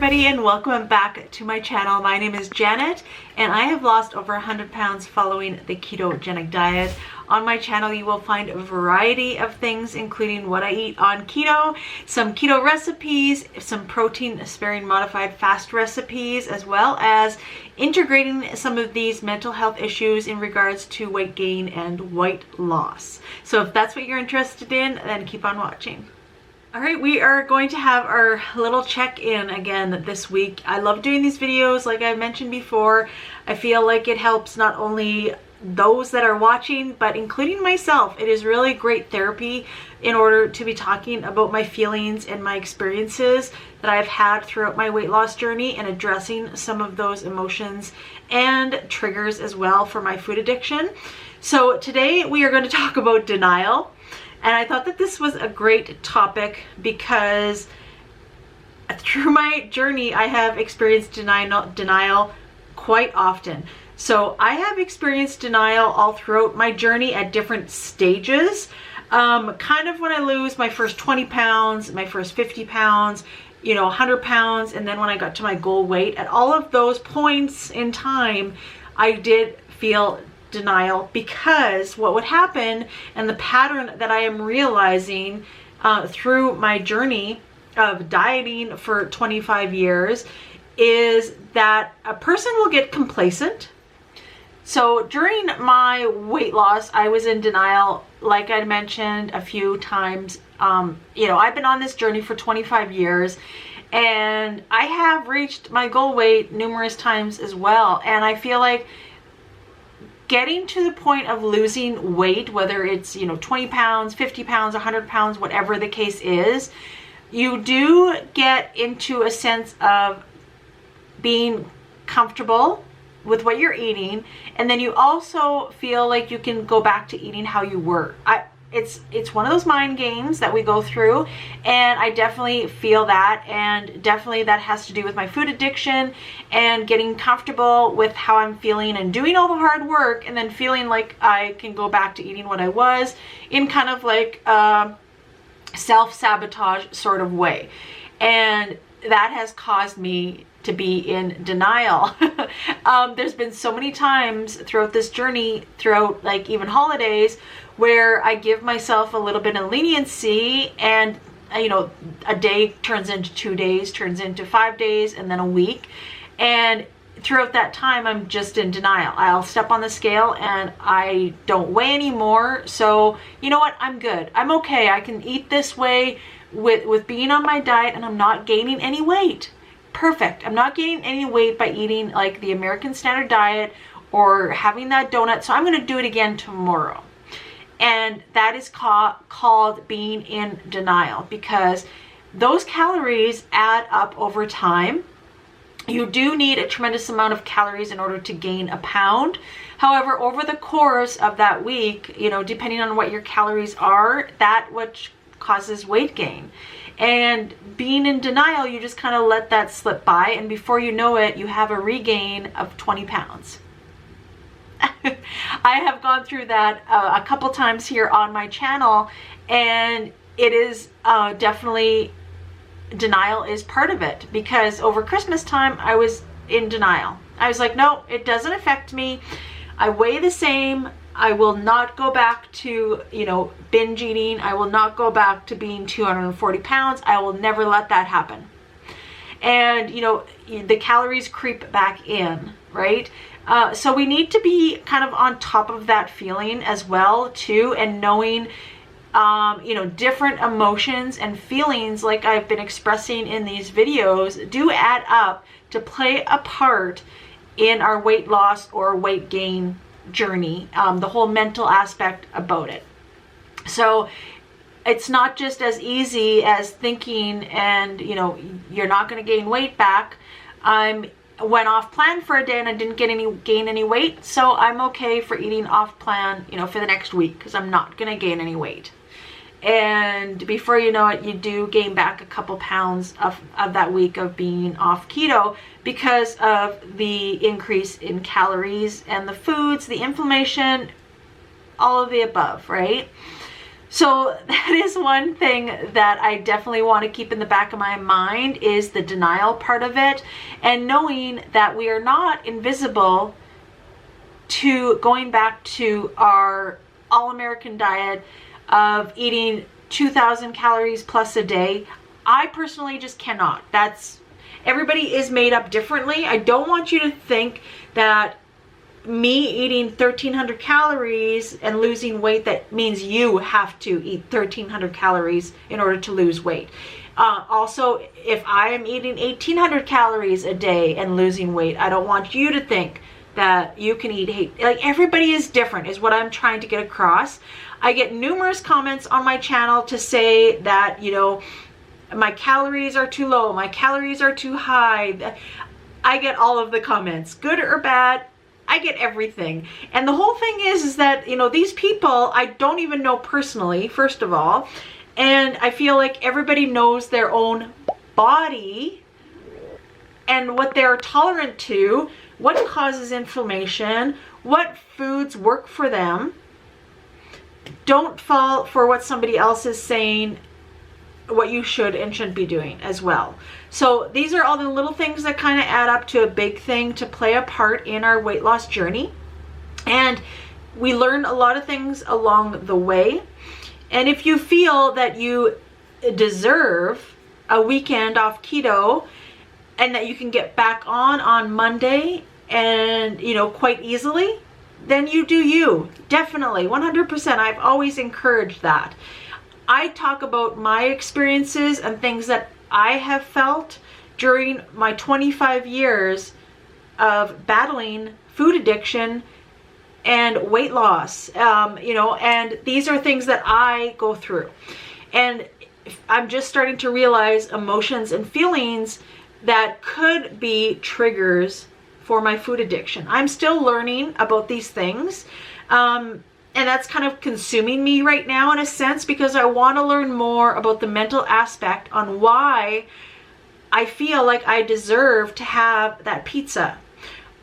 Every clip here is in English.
everybody, and welcome back to my channel. My name is Janet and I have lost over 100 pounds following the ketogenic diet. On my channel you will find a variety of things, including what I eat on keto, some keto recipes, some protein sparing modified fast recipes, as well as integrating some of these mental health issues in regards to weight gain and weight loss. So if that's what you're interested in, then keep on watching. All right, we are going to have our little check-in again this week. I love doing these videos, like I mentioned before. I feel like it helps not only those that are watching, but including myself. It is really great therapy in order to be talking about my feelings and my experiences that I've had throughout my weight loss journey and addressing some of those emotions and triggers as well for my food addiction. So today we are going to talk about denial. And I thought that this was a great topic because through my journey, I have experienced denial quite often. So I have experienced denial all throughout my journey at different stages. Kind of when I lose my first 20 pounds, my first 50 pounds, 100 pounds, and then when I got to my goal weight, at all of those points in time, I did feel denial, because what would happen, and the pattern that I am realizing through my journey of dieting for 25 years, is that a person will get complacent. So during my weight loss, I was in denial, like I mentioned a few times. I've been on this journey for 25 years, and I have reached my goal weight numerous times as well. And I feel like getting to the point of losing weight, whether it's 20 pounds, 50 pounds, 100 pounds, whatever the case is, you do get into a sense of being comfortable with what you're eating, and then you also feel like you can go back to eating how you were. It's one of those mind games that we go through, and I definitely feel that, and definitely that has to do with my food addiction and getting comfortable with how I'm feeling and doing all the hard work, and then feeling like I can go back to eating what I was in kind of like a self-sabotage sort of way. And that has caused me to be in denial. There's been so many times throughout this journey, throughout like even holidays, where I give myself a little bit of leniency, and a day turns into 2 days, turns into 5 days, and then a week. And throughout that time, I'm just in denial. I'll step on the scale and I don't weigh anymore. So you know what? I'm good. I'm okay. I can eat this way with being on my diet, and I'm not gaining any weight. Perfect. I'm not gaining any weight by eating like the American Standard Diet or having that donut. So I'm going to do it again tomorrow. And that is called being in denial, because those calories add up over time. You do need a tremendous amount of calories in order to gain a pound. However, over the course of that week, depending on what your calories are, that which causes weight gain. And being in denial, you just kind of let that slip by, and before you know it, you have a regain of 20 pounds. I have gone through that a couple times here on my channel, and it is definitely, denial is part of it, because over Christmas time I was in denial. I was like, no, it doesn't affect me. I weigh the same. I will not go back to binge eating. I will not go back to being 240 pounds. I will never let that happen. And the calories creep back in, right? So we need to be kind of on top of that feeling as well too, and knowing different emotions and feelings, like I've been expressing in these videos, do add up to play a part in our weight loss or weight gain journey, the whole mental aspect about it. So it's not just as easy as thinking and you're not going to gain weight back. I went off plan for a day and I didn't gain any weight, so I'm okay for eating off plan for the next week, because I'm not going to gain any weight. And before you know it, you do gain back a couple pounds of that week of being off keto, because of the increase in calories and the foods, the inflammation, all of the above, right? So that is one thing that I definitely want to keep in the back of my mind, is the denial part of it, and knowing that we are not invisible to going back to our all-American diet of eating 2,000 calories plus a day. I personally just cannot. Everybody is made up differently. I don't want you to think that me eating 1,300 calories and losing weight, that means you have to eat 1,300 calories in order to lose weight. Also, if I am eating 1,800 calories a day and losing weight, I don't want you to think that you can eat, like, everybody is different, is what I'm trying to get across. I get numerous comments on my channel to say that, you know, my calories are too low, my calories are too high. I get all of the comments, good or bad. I get everything. And the whole thing is that, you know, these people I don't even know personally, first of all. And I feel like everybody knows their own body and what they're tolerant to, what causes inflammation, what foods work for them. Don't fall for what somebody else is saying, what you should and shouldn't be doing as well. So these are all the little things that kind of add up to a big thing to play a part in our weight loss journey. And we learn a lot of things along the way. And if you feel that you deserve a weekend off keto and that you can get back on Monday and, you know, quite easily, then you do you. Definitely, 100%. I've always encouraged that. I talk about my experiences and things that I have felt during my 25 years of battling food addiction and weight loss, you know, and these are things that I go through. And I'm just starting to realize emotions and feelings that could be triggers for my food addiction. I'm still learning about these things. And that's kind of consuming me right now in a sense, because I want to learn more about the mental aspect on why I feel like I deserve to have that pizza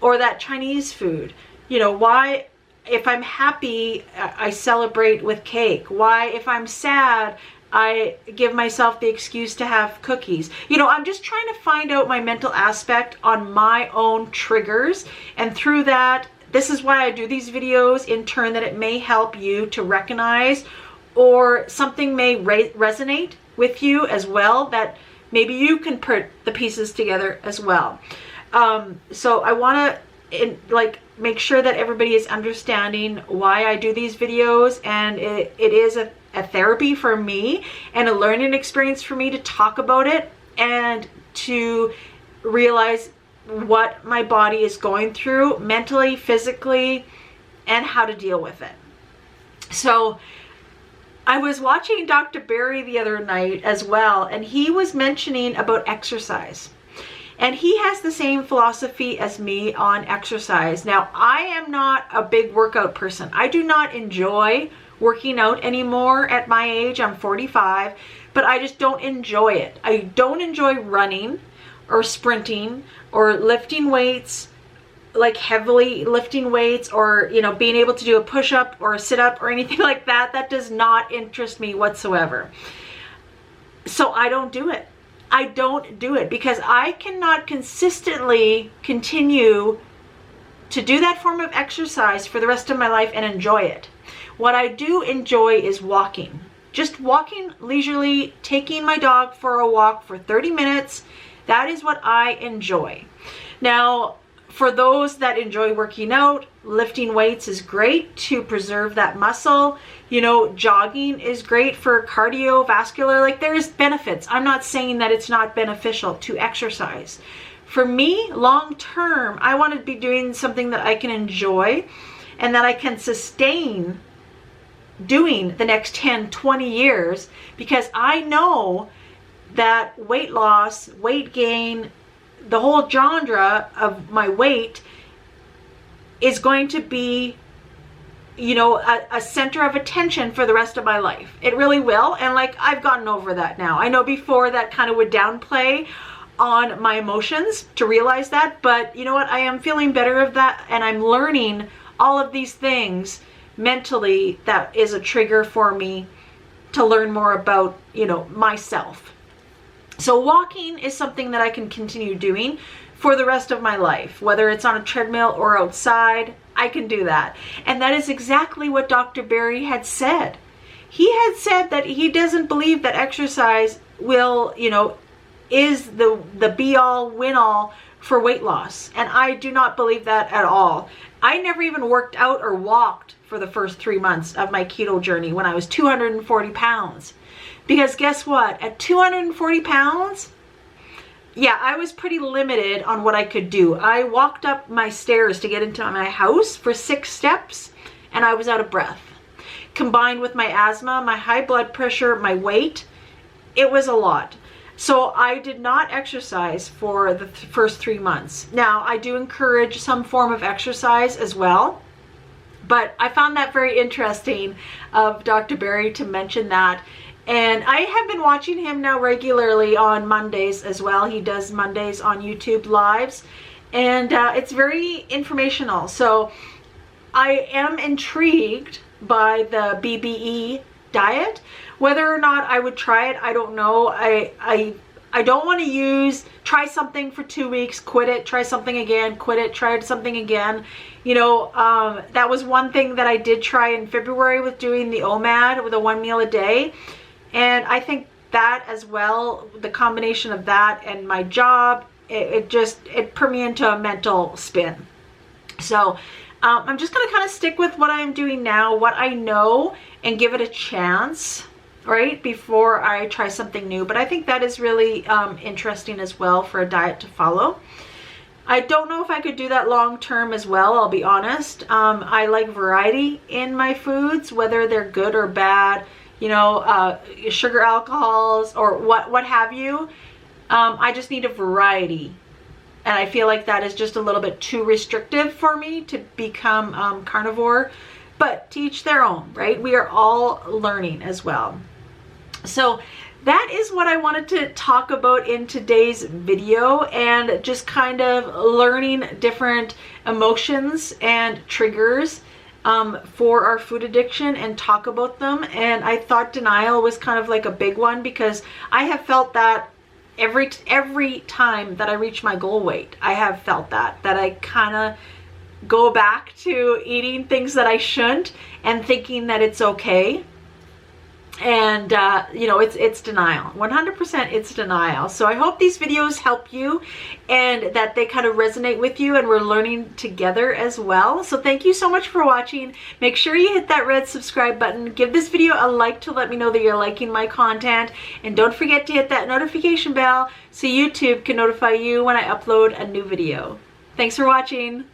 or that Chinese food. You know, why, if I'm happy, I celebrate with cake. Why, if I'm sad, I give myself the excuse to have cookies. You know, I'm just trying to find out my mental aspect on my own triggers. And through that, this is why I do these videos, in turn, that it may help you to recognize, or something may resonate with you as well, that maybe you can put the pieces together as well. So I want to make sure that everybody is understanding why I do these videos, and it is a therapy for me and a learning experience for me to talk about it and to realize what my body is going through mentally, physically, and how to deal with it. So I was watching Dr. Barry the other night as well, and he was mentioning about exercise. And he has the same philosophy as me on exercise. Now, I am not a big workout person. I do not enjoy working out anymore at my age. I'm 45, but I just don't enjoy it. I don't enjoy running or sprinting or lifting weights, like heavily lifting weights, or, you know, being able to do a push-up or a sit-up or anything like that. That does not interest me whatsoever. So I don't do it. I don't do it because I cannot consistently continue to do that form of exercise for the rest of my life and enjoy it. What I do enjoy is walking. Just walking leisurely, taking my dog for a walk for 30 minutes. That is what I enjoy. Now, for those that enjoy working out, lifting weights is great to preserve that muscle. You know, jogging is great for cardiovascular. Like, there's benefits. I'm not saying that it's not beneficial to exercise. For me, long term, I want to be doing something that I can enjoy and that I can sustain doing the next 10, 20 years, because I know that weight loss, weight gain, the whole genre of my weight is going to be, you know, a center of attention for the rest of my life. It really will. And like, I've gotten over that now. I know before that kind of would downplay on my emotions to realize that, but you know what? I am feeling better of that, and I'm learning all of these things mentally that is a trigger for me to learn more about, you know, myself. So walking is something that I can continue doing for the rest of my life, whether it's on a treadmill or outside. I can do that. And that is exactly what Dr. Berry had said. He had said that he doesn't believe that exercise will, you know, is the be-all, win-all for weight loss. And I do not believe that at all. I never even worked out or walked for the first 3 months of my keto journey when I was 240 pounds. Because guess what? At 240 pounds, yeah, I was pretty limited on what I could do. I walked up my stairs to get into my house for 6 steps, and I was out of breath. Combined with my asthma, my high blood pressure, my weight, it was a lot. So I did not exercise for the first 3 months. Now, I do encourage some form of exercise as well, but I found that very interesting of Dr. Berry to mention that. And I have been watching him now regularly on Mondays as well. He does Mondays on YouTube lives, and it's very informational. So I am intrigued by the BBE diet. Whether or not I would try it, I don't know. I don't want to try something for 2 weeks, quit it, try something again, quit it, try something again. You know, that was one thing that I did try in February with doing the OMAD with a 1 meal a day. And I think that as well, the combination of that and my job, it put me into a mental spin. So I'm just going to kind of stick with what I'm doing now, what I know, and give it a chance, right, before I try something new. But I think that is really interesting as well for a diet to follow. I don't know if I could do that long term as well, I'll be honest. I like variety in my foods, whether they're good or bad. You know, sugar alcohols or what have you. I just need a variety. And I feel like that is just a little bit too restrictive for me to become carnivore. But to each their own, right? We are all learning as well. So that is what I wanted to talk about in today's video, and just kind of learning different emotions and triggers for our food addiction and talk about them. And I thought denial was kind of like a big one, because I have felt that every time that I reach my goal weight. I have felt that I kind of go back to eating things that I shouldn't and thinking that it's okay. And you know, it's denial. 100% it's denial. So I hope these videos help you and that they kind of resonate with you, and we're learning together as well. So thank you so much for watching. Make sure you hit that red subscribe button. Give this video a like to let me know that you're liking my content. And don't forget to hit that notification bell so YouTube can notify you when I upload a new video. Thanks for watching.